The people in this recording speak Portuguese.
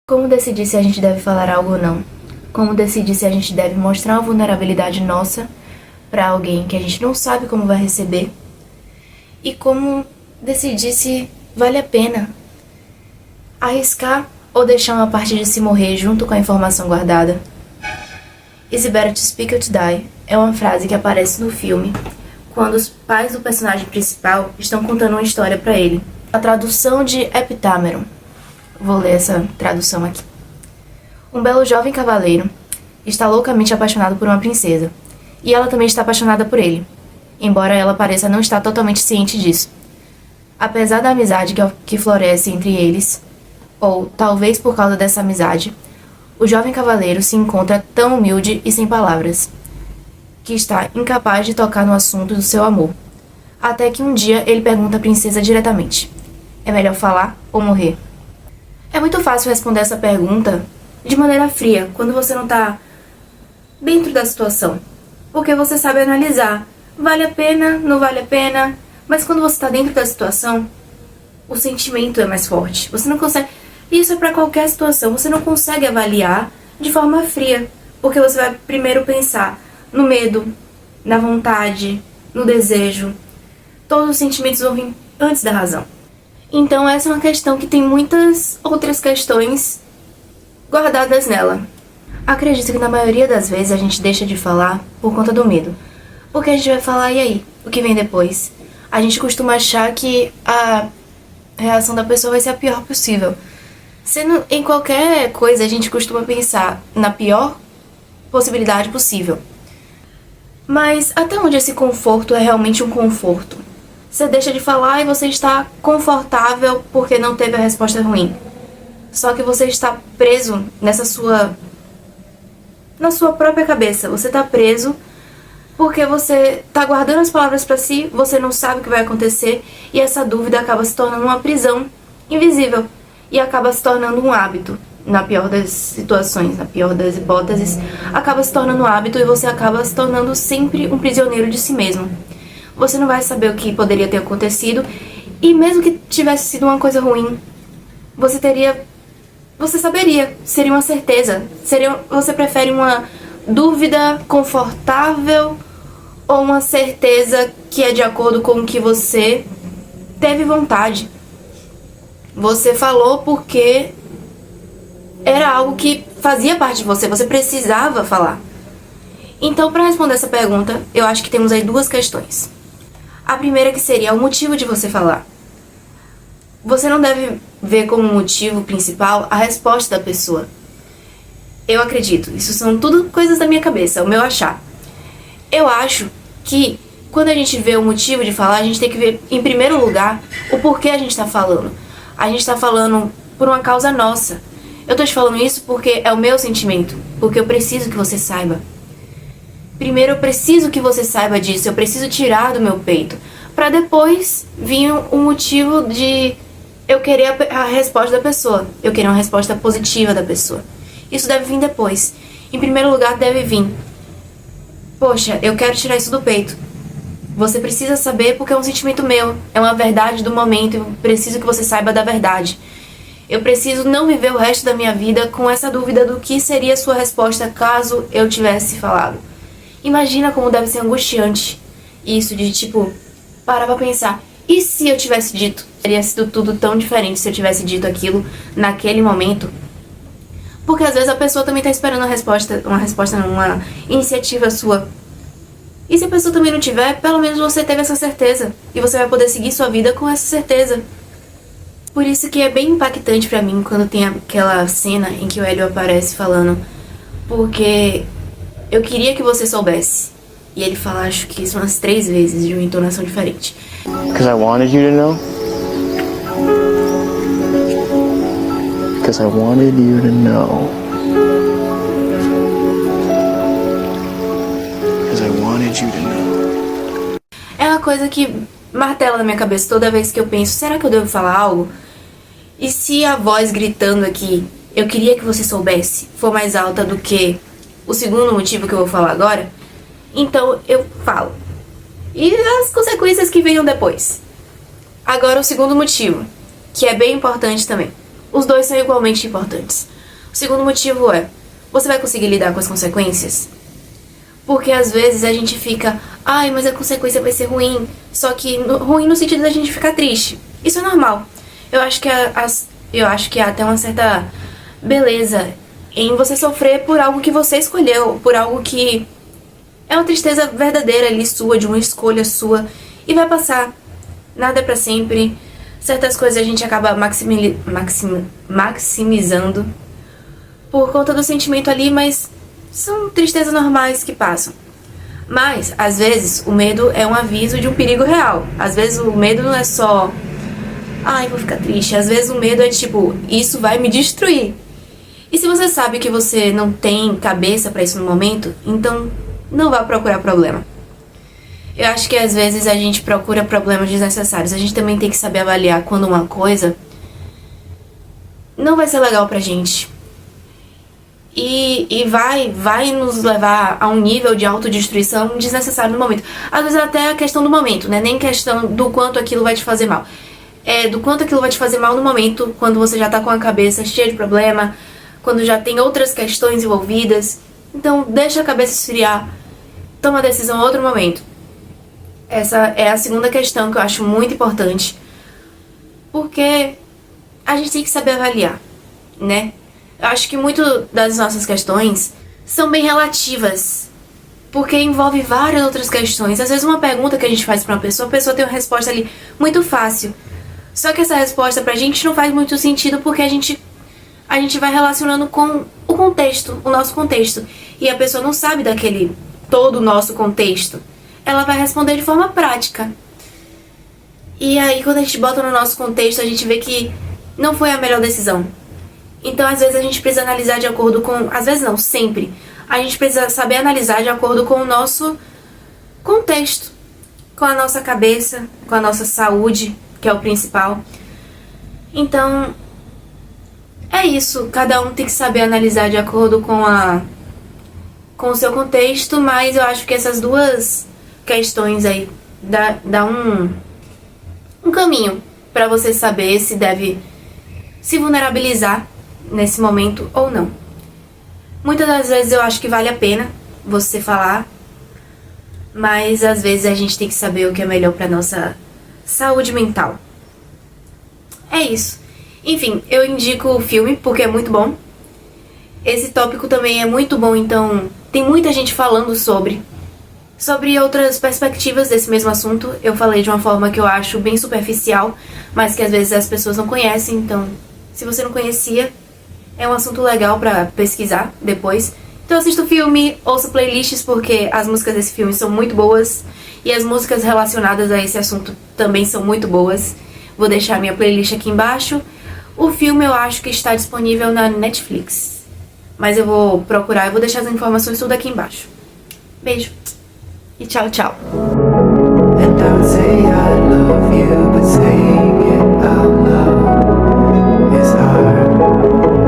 Como decidir se a gente deve falar algo ou não? Como decidir se a gente deve mostrar uma vulnerabilidade nossa para alguém que a gente não sabe como vai receber? E como decidir se vale a pena arriscar ou deixar uma parte de si morrer junto com a informação guardada? Is it better to speak or to die? É uma frase que aparece no filme quando os pais do personagem principal estão contando uma história para ele. A tradução de Epitameron. Vou ler essa tradução aqui. Um belo jovem cavaleiro está loucamente apaixonado por uma princesa, e ela também está apaixonada por ele, embora ela pareça não estar totalmente ciente disso. Apesar da amizade que floresce entre eles, ou talvez por causa dessa amizade, o jovem cavaleiro se encontra tão humilde e sem palavras, que está incapaz de tocar no assunto do seu amor. Até que um dia ele pergunta à princesa diretamente: é melhor falar ou morrer? É muito fácil responder essa pergunta de maneira fria, quando você não está dentro da situação. Porque você sabe analisar, vale a pena, não vale a pena, mas quando você está dentro da situação, o sentimento é mais forte. Você não consegue, isso é para qualquer situação, você não consegue avaliar de forma fria, porque você vai primeiro pensar no medo, na vontade, no desejo. Todos os sentimentos vão vir antes da razão. Então essa é uma questão que tem muitas outras questões guardadas nela. Acredito que na maioria das vezes a gente deixa de falar por conta do medo. Porque a gente vai falar, e aí? O que vem depois? A gente costuma achar que a reação da pessoa vai ser a pior possível. Sendo em qualquer coisa, a gente costuma pensar na pior possibilidade possível. Mas até onde esse conforto é realmente um conforto? Você deixa de falar e você está confortável porque não teve a resposta ruim. Só que você está preso na sua própria cabeça. Você está preso porque você está guardando as palavras para si, você não sabe o que vai acontecer e essa dúvida acaba se tornando uma prisão invisível e acaba se tornando um hábito. Na pior das situações, na pior das hipóteses, acaba se tornando um hábito e você acaba se tornando sempre um prisioneiro de si mesmo. Você não vai saber o que poderia ter acontecido e mesmo que tivesse sido uma coisa ruim, você saberia, seria uma certeza. Você prefere uma dúvida confortável ou uma certeza que é de acordo com o que você teve vontade? Você falou porque era algo que fazia parte de você, você precisava falar. Então, para responder essa pergunta, eu acho que temos aí duas questões. A primeira que seria o motivo de você falar. Você não deve ver como motivo principal a resposta da pessoa. Eu acredito, isso são tudo coisas da minha cabeça, o meu achar. Eu acho que quando a gente vê o motivo de falar, a gente tem que ver, em primeiro lugar, o porquê a gente está falando. A gente está falando por uma causa nossa. Eu tô te falando isso porque é o meu sentimento, porque eu preciso que você saiba. Primeiro eu preciso que você saiba disso, eu preciso tirar do meu peito, pra depois vir um motivo de eu querer a resposta da pessoa, eu querer uma resposta positiva da pessoa. Isso deve vir depois. Em primeiro lugar deve vir: poxa, eu quero tirar isso do peito. Você precisa saber porque é um sentimento meu, é uma verdade do momento, eu preciso que você saiba da verdade. Eu preciso não viver o resto da minha vida com essa dúvida do que seria a sua resposta caso eu tivesse falado. Imagina como deve ser angustiante isso de parar pra pensar, e se eu tivesse dito? Teria sido tudo tão diferente se eu tivesse dito aquilo naquele momento. Porque às vezes a pessoa também tá esperando uma iniciativa sua. E se a pessoa também não tiver, pelo menos você teve essa certeza. E você vai poder seguir sua vida com essa certeza. Por isso que é bem impactante pra mim quando tem aquela cena em que o Hélio aparece falando: porque eu queria que você soubesse. E ele fala, acho que isso umas 3 vezes, de uma entonação diferente. Because I wanted you to know. Because I wanted you to know. Because I wanted you to know. É uma coisa que martela na minha cabeça toda vez que eu penso, será que eu devo falar algo? E se a voz gritando aqui, eu queria que você soubesse, for mais alta do que o segundo motivo que eu vou falar agora, então eu falo. E as consequências que venham depois. Agora o segundo motivo, que é bem importante também. Os dois são igualmente importantes. segundo motivo é, você vai conseguir lidar com as consequências? Porque às vezes a gente fica, ai, mas a consequência vai ser ruim. Só que ruim no sentido da gente ficar triste. Isso é normal. Eu acho que há até uma certa beleza em você sofrer por algo que você escolheu, por algo que é uma tristeza verdadeira ali sua, de uma escolha sua, e vai passar. Nada é pra sempre. Certas coisas a gente acaba maximizando por conta do sentimento ali, mas são tristezas normais que passam. Mas, às vezes, o medo é um aviso de um perigo real. Às vezes o medo não é só, ai, vou ficar triste. Às vezes o medo é tipo, isso vai me destruir. E se você sabe que você não tem cabeça pra isso no momento, então não vá procurar problema. Eu acho que às vezes a gente procura problemas desnecessários. A gente também tem que saber avaliar quando uma coisa não vai ser legal pra gente. E vai nos levar a um nível de autodestruição desnecessário no momento. Às vezes até a questão do momento, né? Nem questão do quanto aquilo vai te fazer mal. É do quanto aquilo vai te fazer mal no momento, quando você já tá com a cabeça cheia de problema, quando já tem outras questões envolvidas. Então deixa a cabeça esfriar, toma a decisão em outro momento. Essa é a segunda questão que eu acho muito importante. Porque a gente tem que saber avaliar, né? Eu acho que muito das nossas questões são bem relativas, porque envolve várias outras questões. Às vezes uma pergunta que a gente faz pra uma pessoa, a pessoa tem uma resposta ali muito fácil. Só que essa resposta pra gente não faz muito sentido, porque a gente vai relacionando com o contexto, o nosso contexto. E a pessoa não sabe daquele todo o nosso contexto. Ela vai responder de forma prática. E aí quando a gente bota no nosso contexto, a gente vê que não foi a melhor decisão. Então, às vezes, a gente precisa analisar de acordo com... Às vezes não, sempre. A gente precisa saber analisar de acordo com o nosso contexto. Com a nossa cabeça, com a nossa saúde, que é o principal. Então, é isso. Cada um tem que saber analisar de acordo com o seu contexto, mas eu acho que essas duas questões aí dá um caminho pra você saber se deve se vulnerabilizar nesse momento ou não. Muitas das vezes eu acho que vale a pena você falar, mas às vezes a gente tem que saber o que é melhor pra nossa saúde mental. É isso. Enfim, eu indico o filme porque é muito bom. Esse tópico também é muito bom, então tem muita gente falando sobre outras perspectivas desse mesmo assunto. Eu falei de uma forma que eu acho bem superficial, mas que às vezes as pessoas não conhecem, então se você não conhecia, é um assunto legal pra pesquisar depois. Então assista o filme, ouça playlists, porque as músicas desse filme são muito boas. E as músicas relacionadas a esse assunto também são muito boas. Vou deixar minha playlist aqui embaixo. O filme eu acho que está disponível na Netflix. Mas eu vou procurar e vou deixar as informações tudo aqui embaixo. Beijo. E tchau, tchau. And I would say I love you, but saying it out loud is hard.